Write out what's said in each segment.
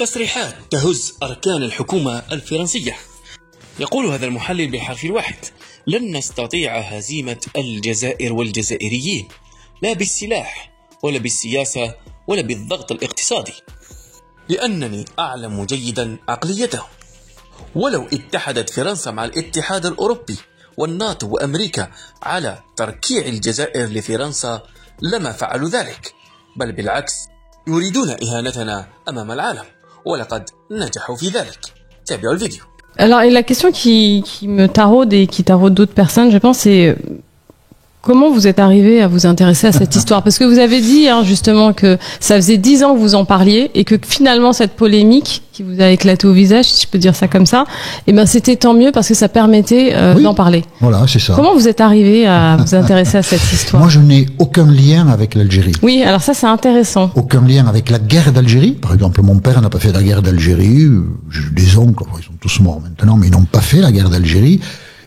تصريحات تهز أركان الحكومة الفرنسية. يقول هذا المحلل بالحرف الواحد: لن نستطيع هزيمة الجزائر والجزائريين، لا بالسلاح ولا بالسياسة ولا بالضغط الاقتصادي، لأنني أعلم جيدا عقليتهم. ولو اتحدت فرنسا مع الاتحاد الأوروبي والناتو وأمريكا على تركيع الجزائر لفرنسا لما فعلوا ذلك، بل بالعكس يريدون إهانتنا أمام العالم، ولقد نجحوا في ذلك. تابعوا الفيديو. Alors, la question qui me taraude et qui taraude d'autres personnes, je pense, c'est comment vous êtes arrivé à vous intéresser à cette histoire? Parce que vous avez dit justement que ça faisait 10 ans que vous en parliez et que finalement cette polémique qui vous a éclaté au visage, si je peux dire ça comme ça, c'était tant mieux parce que ça permettait d'en parler. Voilà, c'est ça. Comment vous êtes arrivé à vous intéresser à cette histoire? Moi, je n'ai aucun lien avec l'Algérie. Oui, alors ça c'est intéressant. Aucun lien avec la guerre d'Algérie. Par exemple, mon père n'a pas fait la guerre d'Algérie. J'ai des oncles, ils sont tous morts maintenant, mais ils n'ont pas fait la guerre d'Algérie.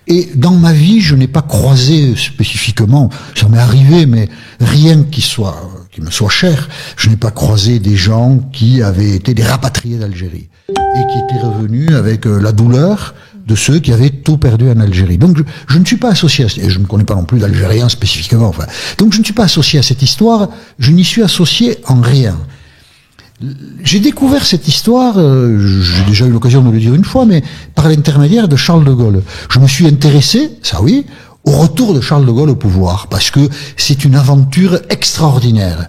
Et dans ma vie, je n'ai pas croisé spécifiquement, ça m'est arrivé, mais rien qui me soit cher, je n'ai pas croisé des gens qui avaient été des rapatriés d'Algérie et qui étaient revenus avec la douleur de ceux qui avaient tout perdu en Algérie. Donc je ne suis pas associé à, et je ne connais pas non plus d'Algériens spécifiquement, enfin. Donc je ne suis pas associé à cette histoire, je n'y suis associé en rien. J'ai découvert cette histoire, j'ai déjà eu l'occasion de le dire une fois, mais par l'intermédiaire de Charles de Gaulle. Je me suis intéressé, ça oui, au retour de Charles de Gaulle au pouvoir, parce que c'est une aventure extraordinaire.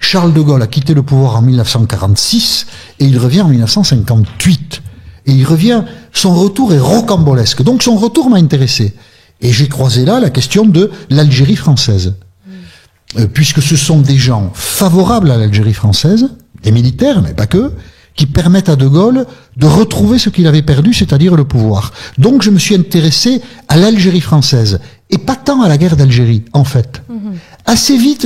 Charles de Gaulle a quitté le pouvoir en 1946 et il revient en 1958. Et il revient, son retour est rocambolesque. Donc son retour m'a intéressé. Et j'ai croisé là la question de l'Algérie française. Puisque ce sont des gens favorables à l'Algérie française, des militaires, mais pas que, qui permettent à De Gaulle de retrouver ce qu'il avait perdu, c'est-à-dire le pouvoir. Donc je me suis intéressé à l'Algérie française, et pas tant à la guerre d'Algérie, en fait. Assez vite,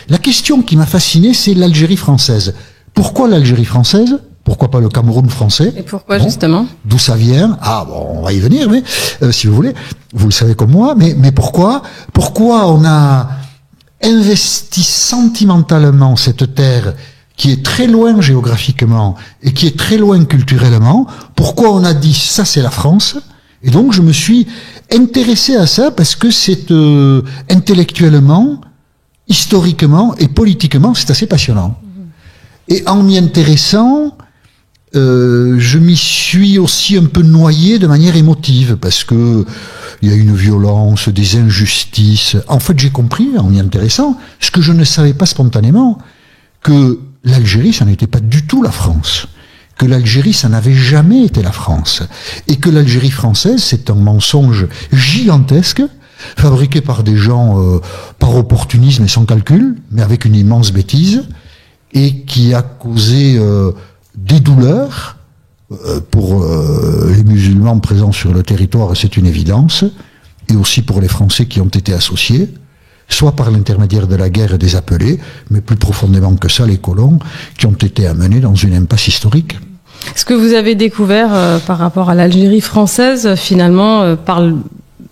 la question qui m'a fasciné, c'est l'Algérie française. Pourquoi l'Algérie française? Pourquoi pas le Cameroun français? Et pourquoi justement? D'où ça vient? Ah bon, on va y venir, mais si vous voulez, vous le savez comme moi, mais pourquoi? Pourquoi on a investi sentimentalement cette terre qui est très loin géographiquement et qui est très loin culturellement? Pourquoi on a dit ça c'est la France? Et donc je me suis intéressé à ça parce que c'est intellectuellement, historiquement et politiquement c'est assez passionnant. Et en m'y intéressant, je m'y suis aussi un peu noyé de manière émotive parce que il y a une violence, des injustices. En fait, j'ai compris en m'y intéressant ce que je ne savais pas spontanément, que l'Algérie, ça n'était pas du tout la France. Que l'Algérie, ça n'avait jamais été la France. Et que l'Algérie française, c'est un mensonge gigantesque, fabriqué par des gens par opportunisme et sans calcul, mais avec une immense bêtise, et qui a causé des douleurs pour les musulmans présents sur le territoire, c'est une évidence, et aussi pour les Français qui ont été associés, soit par l'intermédiaire de la guerre et des appelés, mais plus profondément que ça, les colons, qui ont été amenés dans une impasse historique. Ce que vous avez découvert par rapport à l'Algérie française, finalement, parle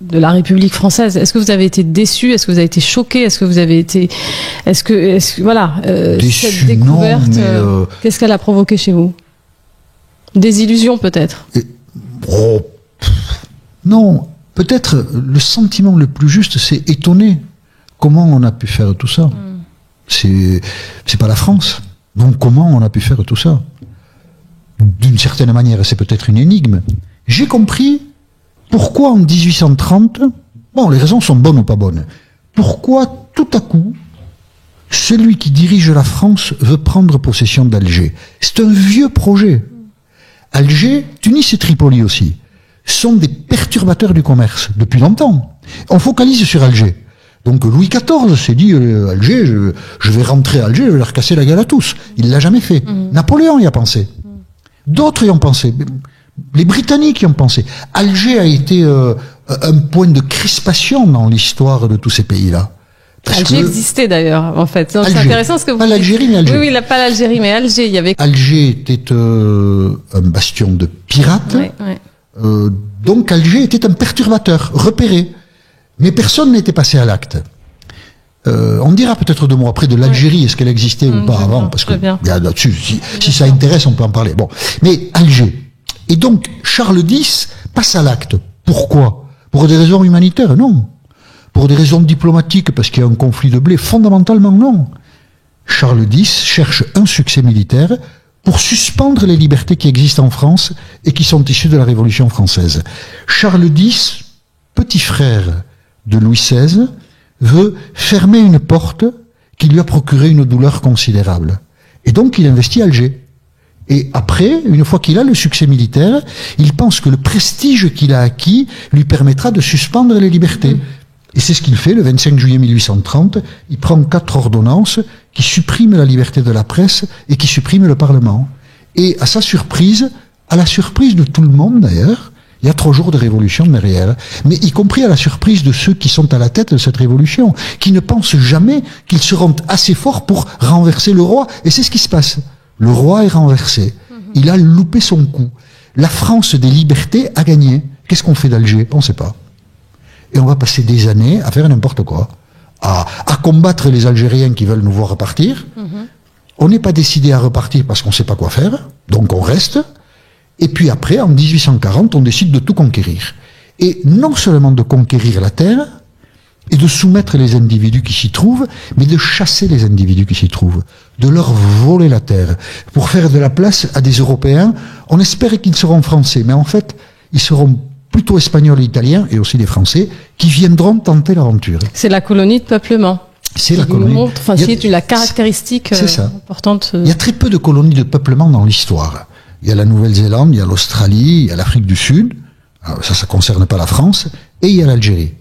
de la République française. Est-ce que vous avez été déçu? Est-ce que vous avez été choqué? Est-ce que vous avez été... voilà, déçu, cette découverte, non, qu'est-ce qu'elle a provoqué chez vous? Des illusions, peut-être? Non, peut-être le sentiment le plus juste, c'est étonné. Comment on a pu faire tout ça? C'est pas la France. Donc comment on a pu faire tout ça? D'une certaine manière, c'est peut-être une énigme. J'ai compris pourquoi en 1830, bon, les raisons sont bonnes ou pas bonnes, pourquoi tout à coup, celui qui dirige la France veut prendre possession d'Alger. C'est un vieux projet. Alger, Tunis et Tripoli aussi, sont des perturbateurs du commerce depuis longtemps. On focalise sur Alger. Donc Louis XIV s'est dit, Alger, je vais rentrer à Alger, je vais leur casser la gueule à tous. Il l'a jamais fait. Napoléon y a pensé. D'autres y ont pensé. Les Britanniques y ont pensé. Alger a été un point de crispation dans l'histoire de tous ces pays-là. Alger existait d'ailleurs, en fait. C'est intéressant ce que vous dites. Pas l'Algérie, mais Alger. Oui, pas l'Algérie, mais Alger. Il y avait... Alger était un bastion de pirates. Donc Alger était un perturbateur repéré. Mais personne n'était passé à l'acte. On dira peut-être 2 mots après de l'Algérie, est-ce qu'elle existait ou pas avant, parce que là-dessus, si ça intéresse, on peut en parler. Bon, mais Alger. Et donc, Charles X passe à l'acte. Pourquoi? Pour des raisons humanitaires? Non. Pour des raisons diplomatiques, parce qu'il y a un conflit de blé? Fondamentalement, non. Charles X cherche un succès militaire pour suspendre les libertés qui existent en France et qui sont issues de la Révolution française. Charles X, petit frère de Louis XVI, veut fermer une porte qui lui a procuré une douleur considérable. Et donc il investit Alger. Et après, une fois qu'il a le succès militaire, il pense que le prestige qu'il a acquis lui permettra de suspendre les libertés. Et c'est ce qu'il fait le 25 juillet 1830. Il prend 4 ordonnances qui suppriment la liberté de la presse et qui suppriment le Parlement. Et à sa surprise, à la surprise de tout le monde d'ailleurs, il y a 3 jours de révolution derrière, mais y compris à la surprise de ceux qui sont à la tête de cette révolution, qui ne pensent jamais qu'ils seront assez forts pour renverser le roi. Et c'est ce qui se passe. Le roi est renversé. Il a loupé son coup. La France des libertés a gagné. Qu'est-ce qu'on fait d'Alger? On ne sait pas. Et on va passer des années à faire n'importe quoi. À combattre les Algériens qui veulent nous voir repartir. On n'est pas décidé à repartir parce qu'on ne sait pas quoi faire. Donc on reste. Et puis après, en 1840, on décide de tout conquérir. Et non seulement de conquérir la terre, et de soumettre les individus qui s'y trouvent, mais de chasser les individus qui s'y trouvent, de leur voler la terre, pour faire de la place à des Européens. On espérait qu'ils seront français, mais en fait, ils seront plutôt espagnols et italiens, et aussi des Français, qui viendront tenter l'aventure. C'est la colonie de peuplement. C'est la colonie. Enfin, c'est la caractéristique importante. Il y a très peu de colonies de peuplement dans l'histoire. Il y a la Nouvelle-Zélande, il y a l'Australie, il y a l'Afrique du Sud. Alors ça concerne pas la France. Et il y a l'Algérie.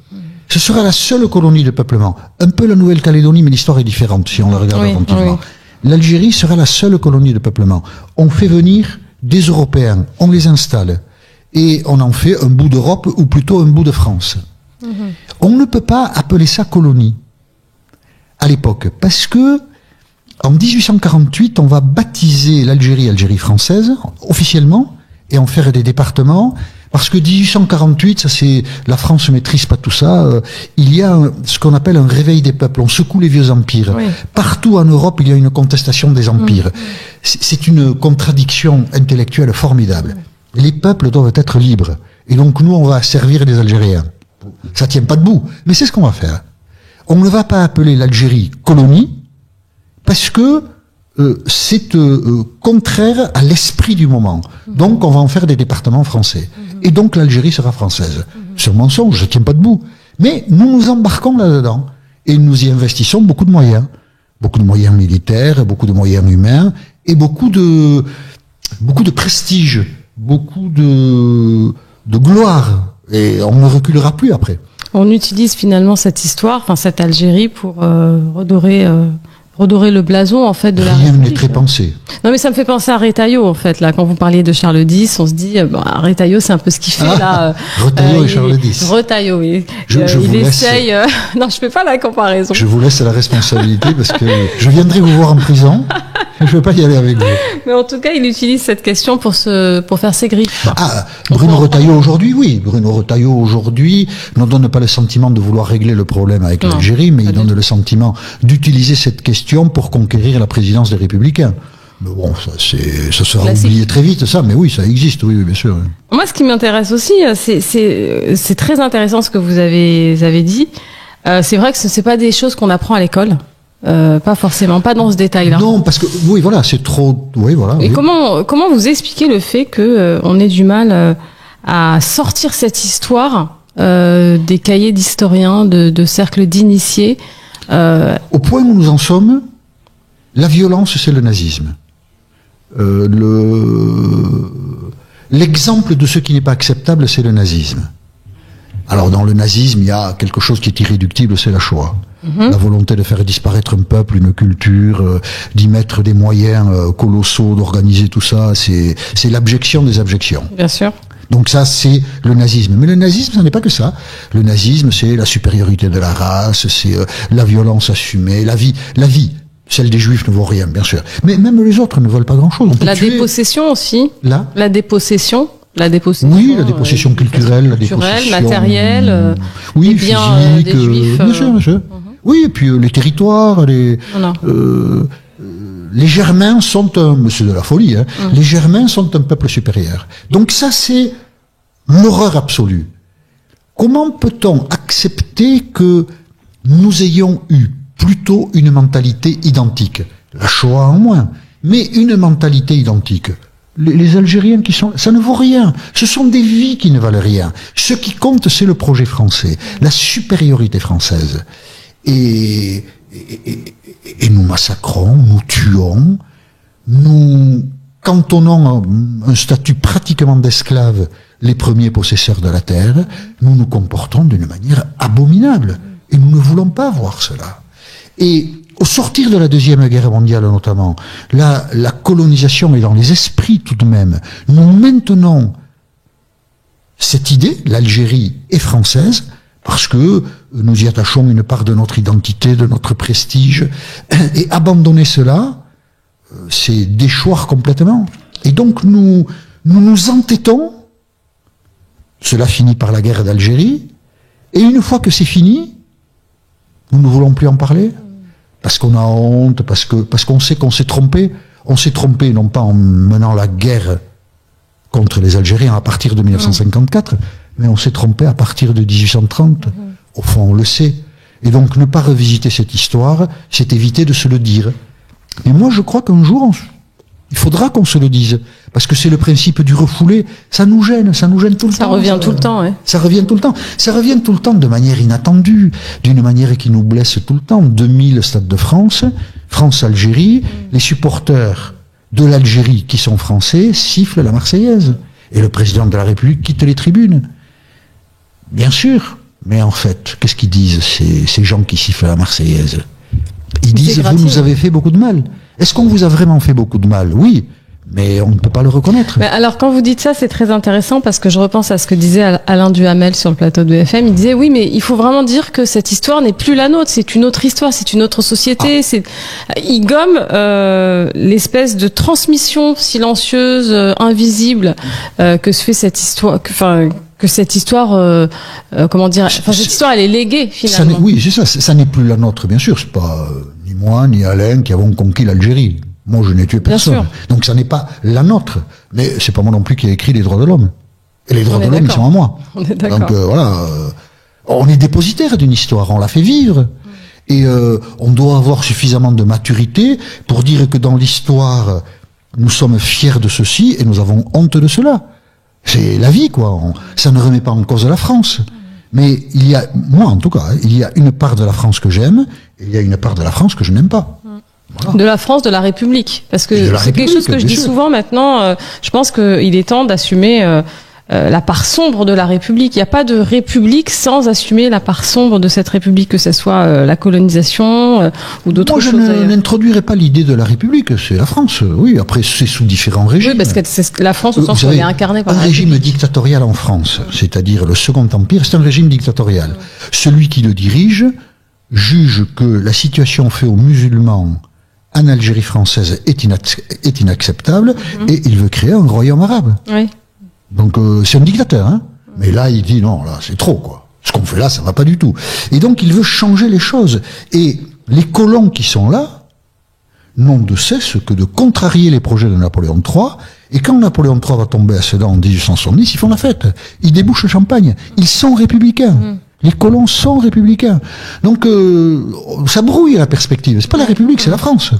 Ce sera la seule colonie de peuplement. Un peu la Nouvelle-Calédonie, mais l'histoire est différente si on la regarde attentivement. L'Algérie sera la seule colonie de peuplement. On fait venir des Européens, on les installe. Et on en fait un bout d'Europe, ou plutôt un bout de France. On ne peut pas appeler ça colonie à l'époque, parce que en 1848, on va baptiser l'Algérie Algérie française, officiellement, et en faire des départements, parce que 1848, ça c'est, la France ne maîtrise pas tout ça, il y a ce qu'on appelle un réveil des peuples, on secoue les vieux empires. Partout en Europe, il y a une contestation des empires. C'est une contradiction intellectuelle formidable. Les peuples doivent être libres, et donc nous, on va servir les Algériens. Ça tient pas debout, mais c'est ce qu'on va faire. On ne va pas appeler l'Algérie colonie, parce que c'est contraire à l'esprit du moment. Donc on va en faire des départements français. Et donc l'Algérie sera française. Ce mensonge, ça tient pas debout. Mais nous nous embarquons là-dedans. Et nous y investissons beaucoup de moyens. Beaucoup de moyens militaires, beaucoup de moyens humains, et beaucoup de prestige, beaucoup de gloire. Et on ne reculera plus après. On utilise finalement cette histoire, enfin cette Algérie, pour redorer le blason en fait de la République. Rien n'est très pensé. Non mais ça me fait penser à Retailleau en fait là, quand vous parliez de Charles X, on se dit Retailleau c'est un peu ce qu'il fait là. Retailleau et Charles X. Retailleau, oui. Je il essaye. Non, je fais pas la comparaison. Je vous laisse la responsabilité parce que je viendrai vous voir en prison. Je ne vais pas y aller avec vous. Mais en tout cas, il utilise cette question pour faire ses griffes. Bruno Retailleau aujourd'hui, oui. Bruno Retailleau aujourd'hui ne donne pas le sentiment de vouloir régler le problème avec l'Algérie, mais il donne le sentiment d'utiliser cette question pour conquérir la présidence des Républicains. Mais bon, ça sera oublié très vite, ça. Mais oui, ça existe, oui, bien sûr. Moi, ce qui m'intéresse aussi, c'est très intéressant ce que vous avez dit. C'est vrai que ce n'est pas des choses qu'on apprend à l'école. Pas forcément, pas dans ce détail-là. Non, parce que oui, voilà, c'est trop. Oui, voilà. Et comment vous expliquez le fait que on ait du mal à sortir cette histoire des cahiers d'historiens, de cercles d'initiés? Au point où nous en sommes, la violence, c'est le nazisme. L'exemple de ce qui n'est pas acceptable, c'est le nazisme. Alors, dans le nazisme, il y a quelque chose qui est irréductible, c'est la Shoah. La volonté de faire disparaître un peuple, une culture, d'y mettre des moyens colossaux, d'organiser tout ça, c'est l'abjection des abjections. Bien sûr. Donc ça, c'est le nazisme. Mais le nazisme, ça n'est pas que ça. Le nazisme, c'est la supériorité de la race, c'est la violence assumée, la vie. Celle des Juifs ne vaut rien, bien sûr. Mais même les autres ne veulent pas grand-chose. La dépossession aussi. La dépossession. Oui, la dépossession culturelle, la dépossession matérielle, oui, des biens physique, des Juifs. Bien sûr. Oui, et puis les territoires, les Germains sont c'est de la folie, hein. Les Germains sont un peuple supérieur. Donc ça, c'est l'horreur absolue. Comment peut-on accepter que nous ayons eu plutôt une mentalité identique? La Shoah en moins, mais une mentalité identique. Les Algériens qui sont... Ça ne vaut rien. Ce sont des vies qui ne valent rien. Ce qui compte, c'est le projet français, la supériorité française. Et nous massacrons, nous tuons, nous cantonnons un statut pratiquement d'esclave les premiers possesseurs de la terre, nous nous comportons d'une manière abominable. Et nous ne voulons pas voir cela. Et au sortir de la Deuxième Guerre mondiale notamment, la colonisation est dans les esprits tout de même. Nous maintenons cette idée, l'Algérie est française, parce que nous y attachons une part de notre identité, de notre prestige, et abandonner cela, c'est déchoir complètement. Et donc nous nous entêtons, cela finit par la guerre d'Algérie, et une fois que c'est fini, nous ne voulons plus en parler, parce qu'on a honte, parce qu'on sait qu'on s'est trompé. On s'est trompé non pas en menant la guerre contre les Algériens à partir de 1954, mais on s'est trompé à partir de 1830. Au fond, on le sait. Et donc, ne pas revisiter cette histoire, c'est éviter de se le dire. Et moi, je crois qu'un jour, il faudra qu'on se le dise. Parce que c'est le principe du refoulé. Ça nous gêne tout le temps. Ça revient tout le temps, ouais. Ça revient tout le temps. Ça revient tout le temps de manière inattendue, d'une manière qui nous blesse tout le temps. 2000 Stade de France, France-Algérie, les supporters de l'Algérie qui sont français sifflent la Marseillaise. Et le président de la République quitte les tribunes. Bien sûr. Mais en fait, qu'est-ce qu'ils disent, ces gens qui sifflent la Marseillaise? Ils disent, vous nous avez fait beaucoup de mal. Est-ce qu'on vous a vraiment fait beaucoup de mal? Oui. Mais on ne peut pas le reconnaître. Mais alors, quand vous dites ça, c'est très intéressant parce que je repense à ce que disait Alain Duhamel sur le plateau de FM. Il disait, oui, mais il faut vraiment dire que cette histoire n'est plus la nôtre. C'est une autre histoire, c'est une autre société. Il gomme l'espèce de transmission silencieuse, invisible, que se fait cette histoire. Que cette histoire, comment dire, cette histoire, elle est léguée finalement. Oui, c'est ça. Ça n'est plus la nôtre, bien sûr. C'est pas ni moi ni Alain qui avons conquis l'Algérie. Moi, je n'ai tué personne. Donc, ça n'est pas la nôtre. Mais c'est pas moi non plus qui ai écrit les droits de l'homme. Et les droits de l'homme, ils sont à moi. On est d'accord. Donc, voilà. On est dépositaire d'une histoire. On la fait vivre. Et on doit avoir suffisamment de maturité pour dire que dans l'histoire, nous sommes fiers de ceci et nous avons honte de cela. C'est la vie, quoi. Ça ne remet pas en cause la France. Mais il y a, moi en tout cas, il y a une part de la France que j'aime et il y a une part de la France que je n'aime pas. Voilà. De la France, de la République. Parce que c'est quelque chose que je dis souvent maintenant. Je pense qu'il est temps d'assumer la part sombre de la République. Il n'y a pas de République sans assumer la part sombre de cette République, que ce soit la colonisation ou d'autres choses. Moi, je n'introduirais pas l'idée de la République. C'est la France. Oui, après, c'est sous différents régimes. Oui, parce que c'est la France au sens où elle est incarnée par un régime dictatorial en France, c'est-à-dire le Second Empire, c'est un régime dictatorial. Celui qui le dirige juge que la situation faite aux musulmans en Algérie française est inacceptable et il veut créer un royaume arabe. Oui. Donc c'est un dictateur, hein. Mais là il dit non, là c'est trop quoi. Ce qu'on fait là, ça va pas du tout. Et donc il veut changer les choses. Et les colons qui sont là n'ont de cesse que de contrarier les projets de Napoléon III. Et quand Napoléon III va tomber à Sedan en 1870, ils font la fête. Ils débouchent le champagne. Ils sont républicains. Les colons sont républicains. Donc, ça brouille la perspective. C'est pas la République, c'est la France.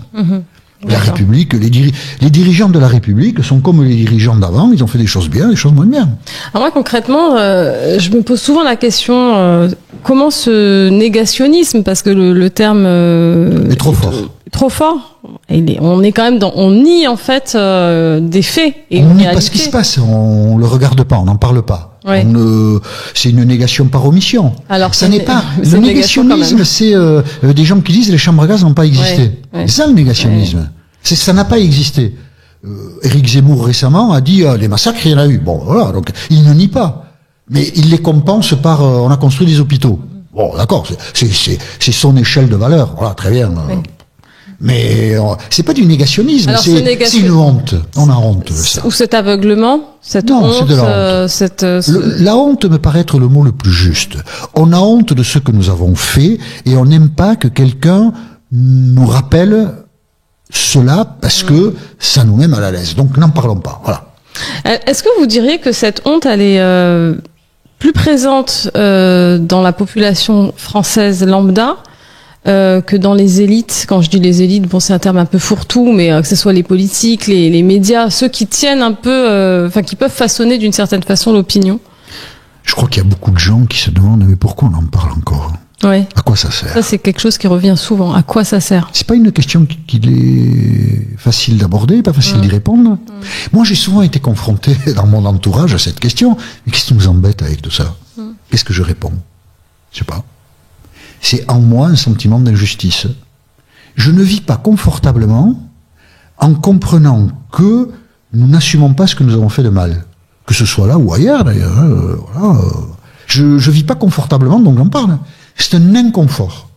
La République, les dirigeants de la République sont comme les dirigeants d'avant. Ils ont fait des choses bien, des choses moins bien. Alors moi, concrètement, je me pose souvent la question, comment ce négationnisme, parce que le terme est trop fort. Trop fort. On est quand même on nie en fait des faits et on nie pas ce qui se passe. On le regarde pas, on n'en parle pas. Ouais. C'est une négation par omission. Alors ça n'est pas le négationnisme, c'est des gens qui disent les chambres à gaz n'ont pas existé. C'est ça le négationnisme. Ça n'a pas existé. Éric Zemmour récemment a dit les massacres il y en a eu. Bon voilà, donc il ne nie pas, mais il les compense par on a construit des hôpitaux. Bon d'accord, c'est son échelle de valeur. Voilà très bien. Mais c'est pas du négationnisme, Alors, c'est une honte. On a honte de ça. Ou cet aveuglement, cette Non, honte, c'est de la honte. La honte me paraît être le mot le plus juste. On a honte de ce que nous avons fait et on n'aime pas que quelqu'un nous rappelle cela parce que ça nous met mal à l'aise. Donc n'en parlons pas. Voilà. Est-ce que vous diriez que cette honte, elle est plus présente dans la population française lambda que dans les élites? Quand je dis les élites, bon, c'est un terme un peu fourre-tout, mais que ce soit les politiques, les médias, ceux qui tiennent un peu, qui peuvent façonner d'une certaine façon l'opinion. Je crois qu'il y a beaucoup de gens qui se demandent mais pourquoi on en parle encore? Ouais. À quoi ça sert? Ça, c'est quelque chose qui revient souvent. À quoi ça sert? C'est pas une question qu'il est facile d'aborder, pas facile d'y répondre. Moi, j'ai souvent été confronté dans mon entourage à cette question. Mais qu'est-ce qui nous embête avec tout ça? Qu'est-ce que je réponds? Je sais pas. C'est en moi un sentiment d'injustice. Je ne vis pas confortablement en comprenant que nous n'assumons pas ce que nous avons fait de mal. Que ce soit là ou ailleurs, d'ailleurs. Voilà. Je vis pas confortablement, donc j'en parle. C'est un inconfort.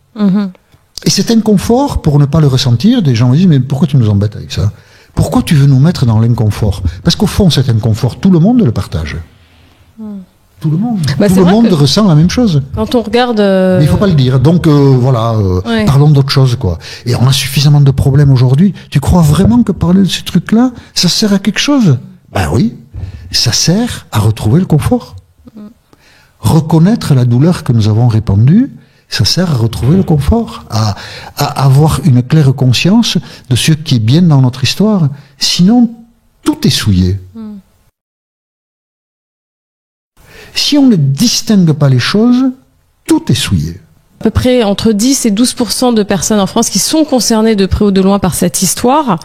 Et cet inconfort, pour ne pas le ressentir, des gens me disent, mais pourquoi tu nous embêtes avec ça? Pourquoi tu veux nous mettre dans l'inconfort? Parce qu'au fond, cet inconfort, tout le monde le partage. Tout le monde. Tout le monde ressent la même chose. Quand on regarde... Mais il faut pas le dire. Donc voilà, parlons d'autre chose, quoi. Et on a suffisamment de problèmes aujourd'hui. Tu crois vraiment que parler de ces trucs-là, ça sert à quelque chose? Ben oui, ça sert à retrouver le confort. Reconnaître la douleur que nous avons répandue, ça sert à retrouver le confort, à avoir une claire conscience de ce qui est bien dans notre histoire. Sinon, tout est souillé. Si on ne distingue pas les choses, tout est souillé. À peu près entre 10 et 12% de personnes en France qui sont concernées de près ou de loin par cette histoire.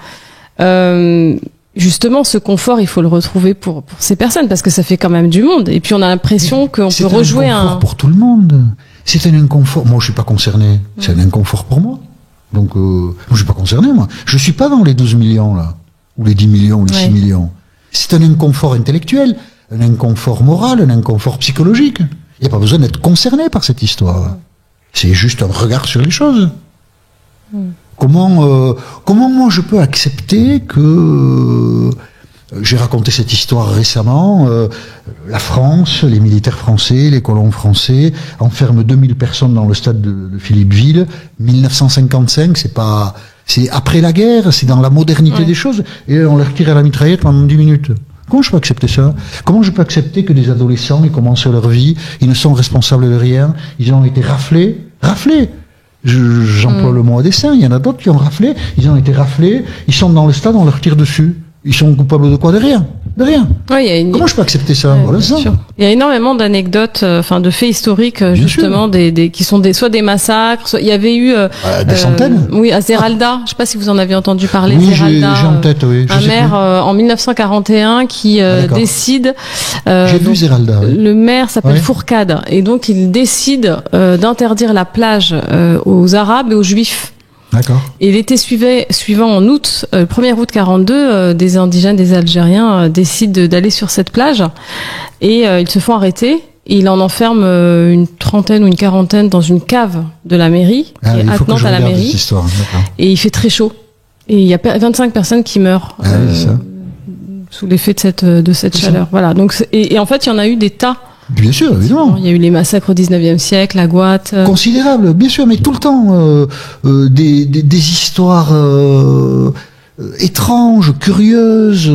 Justement, ce confort, il faut le retrouver pour ces personnes, parce que ça fait quand même du monde. Et puis on a l'impression qu'on peut rejouer un inconfort pour tout le monde. C'est un inconfort. Moi, je suis pas concerné. C'est un inconfort pour moi. Donc, moi, je suis pas concerné, moi. Je suis pas dans les 12 millions, là. Ou les 10 millions, ou les 6 millions. C'est un inconfort intellectuel, un inconfort moral, un inconfort psychologique. Il n'y a pas besoin d'être concerné par cette histoire. C'est juste un regard sur les choses. Comment moi je peux accepter que j'ai raconté cette histoire récemment, la France, les militaires français, les colons français enferment 2000 personnes dans le stade de Philippeville, 1955, c'est après la guerre, c'est dans la modernité des choses, et on leur tire à la mitraillette pendant 10 minutes. Comment je peux accepter ça? Comment je peux accepter que des adolescents, ils commencent leur vie, ils ne sont responsables de rien, ils ont été raflés. J'emploie le mot à dessein, il y en a d'autres qui ont raflé, ils ont été raflés, ils sont dans le stade, on leur tire dessus. Ils sont coupables de quoi? De rien. De rien. Ouais, Comment je peux accepter ça? Voilà ça. Sûr. Il y a énormément d'anecdotes, de faits historiques, justement, qui sont soit des massacres, soit il y avait eu des centaines. Oui, à Zeralda. Je sais pas si vous en avez entendu parler. Oui, Zeralda, j'ai en tête. Oui. Un maire en 1941 qui décide. J'ai vu Zeralda. Oui. Le maire s'appelle Fourcade, et donc il décide d'interdire la plage aux Arabes et aux Juifs. D'accord. Et l'été suivant, en août, 1er août 42, des indigènes, des Algériens décident d'aller sur cette plage, et ils se font arrêter. Et il en enferme une trentaine ou une quarantaine dans une cave de la mairie, qui est attenante à la mairie. Et il fait très chaud. Et il y a 25 personnes qui meurent sous l'effet de cette chaleur. Voilà. Donc, et en fait, il y en a eu des tas. Bien sûr, évidemment. Il y a eu les massacres au 19e siècle, la Goîte. Considérable, bien sûr, mais tout le temps, des histoires étranges, curieuses.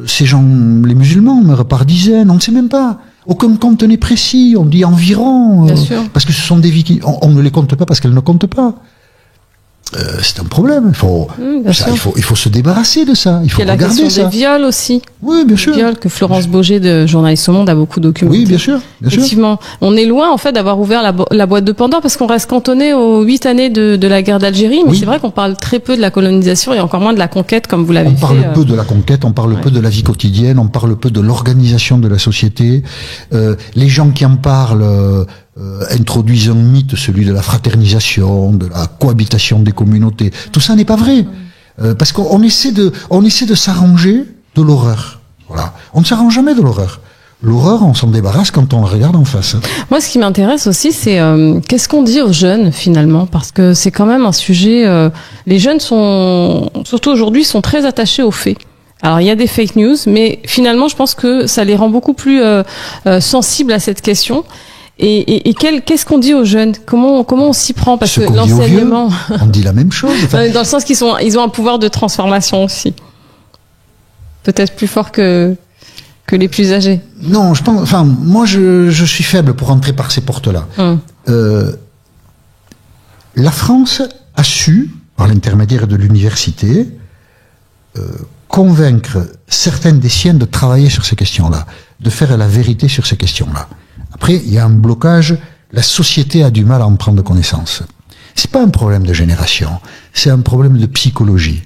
Ces gens, les musulmans, meurent par dizaines, on ne sait même pas. Aucun compte n'est précis, on dit environ. Bien sûr. Parce que ce sont des vies qui... On ne les compte pas parce qu'elles ne comptent pas. C'est un problème. Il faut se débarrasser de ça. Il faut regarder ça. Il y a la question des viols aussi. Oui, bien sûr. Des viols que Florence Baugé, de Journaliste au Monde, a beaucoup documenté. Oui, bien sûr. Effectivement. On est loin, en fait, d'avoir ouvert la boîte de Pandore, parce qu'on reste cantonné aux 8 années de la guerre d'Algérie. Mais c'est vrai qu'on parle très peu de la colonisation et encore moins de la conquête, comme vous l'avez fait. On parle peu de la conquête, on parle peu de la vie quotidienne, on parle peu de l'organisation de la société. Les gens qui en parlent... introduisent un mythe, celui de la fraternisation, de la cohabitation des communautés. Tout ça n'est pas vrai. Parce qu'on essaie de s'arranger de l'horreur. Voilà. On ne s'arrange jamais de l'horreur. L'horreur, on s'en débarrasse quand on la regarde en face. Moi, ce qui m'intéresse aussi, c'est qu'est-ce qu'on dit aux jeunes finalement, parce que c'est quand même un sujet. Les jeunes sont, surtout aujourd'hui, sont très attachés aux faits. Alors, il y a des fake news, mais finalement, je pense que ça les rend beaucoup plus sensibles à cette question. Et qu'est-ce qu'on dit aux jeunes? Comment on s'y prend? Parce que l'enseignement, on dit la même chose. Enfin, dans le sens ils ont un pouvoir de transformation aussi, peut-être plus fort que les plus âgés. Non, je pense. Enfin, moi, je suis faible pour entrer par ces portes-là. La France a su, par l'intermédiaire de l'université, convaincre certaines des siennes de travailler sur ces questions-là, de faire la vérité sur ces questions-là. Après, il y a un blocage. La société a du mal à en prendre connaissance. C'est pas un problème de génération, c'est un problème de psychologie.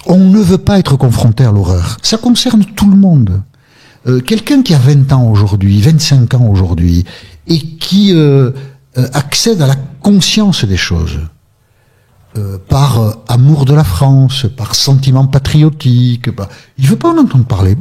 On ne veut pas être confronté à l'horreur. Ça concerne tout le monde. Quelqu'un qui a 20 ans aujourd'hui, 25 ans aujourd'hui, et qui accède à la conscience des choses, par amour de la France, par sentiment patriotique, il veut pas en entendre parler.